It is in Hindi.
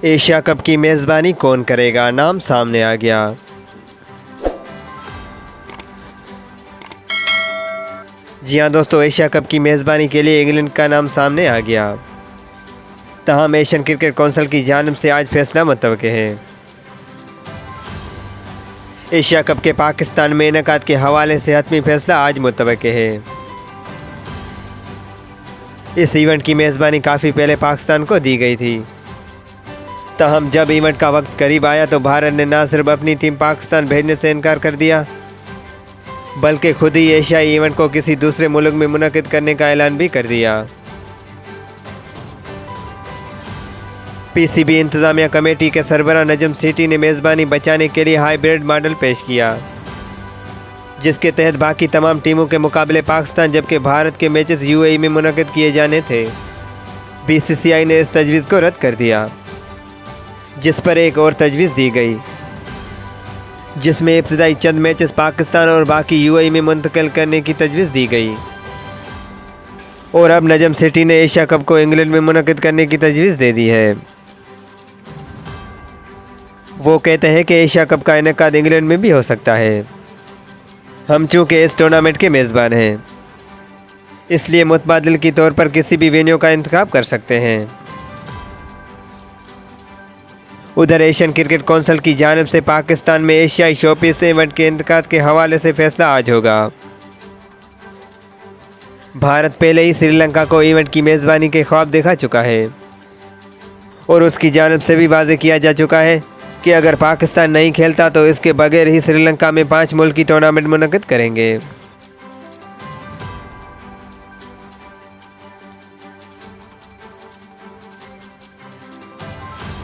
एशिया कप की मेज़बानी कौन करेगा, नाम सामने आ गया। जी हाँ दोस्तों, एशिया कप की मेज़बानी के लिए इंग्लैंड का नाम सामने आ गया। तमाम एशियन क्रिकेट काउंसिल की जानिब से आज फैसला मुतवक्के है। एशिया कप के पाकिस्तान में इनेकाद के हवाले से हतमी फैसला आज मुतवक्के है। इस इवेंट की मेज़बानी काफ़ी पहले पाकिस्तान को दी गई थी। तहम जब इवेंट का वक्त करीब आया तो भारत ने न सिर्फ अपनी टीम पाकिस्तान भेजने से इनकार कर दिया, बल्कि खुद ही एशियाई इवेंट को किसी दूसरे मुल्क में मुनक़िद करने का ऐलान भी कर दिया। पीसीबी इंतज़ामिया कमेटी के सरबराह नजम सेठी ने मेज़बानी बचाने के लिए हाइब्रिड मॉडल पेश किया, जिसके तहत बाकी तमाम टीमों के मुकाबले पाकिस्तान जबकि भारत के मैचेस यूएई में मुनक़िद किए जाने थे। बीसीसीआई ने इस तजवीज़ को रद्द कर दिया, जिस पर एक और तजवीज़ दी गई, जिसमें इब्तदाई चंद मैचेस पाकिस्तान और बाकी यूएई में मुंतकिल करने की तजवीज़ दी गई। और अब नजम सेठी ने एशिया कप को इंग्लैंड में मुनक़िद करने की तजवीज़ दे दी है। वो कहते हैं कि एशिया कप का इनेकाद इंग्लैंड में भी हो सकता है। हम चूँकि इस टूर्नामेंट के मेज़बान हैं, इसलिए मुतबादिल के तौर पर किसी भी वेन्यू का इंतखाब कर सकते हैं। उधर एशियन क्रिकेट काउंसिल की जानिब से पाकिस्तान में एशियाई शोपीस इवेंट के इंतकाद के हवाले से फैसला आज होगा। भारत पहले ही श्रीलंका को इवेंट की मेज़बानी के ख्वाब दिखा चुका है और उसकी जानिब से भी वाज़ेह किया जा चुका है कि अगर पाकिस्तान नहीं खेलता तो इसके बगैर ही श्रीलंका में 5 मुल्की टूर्नामेंट मुनक़िद करेंगे।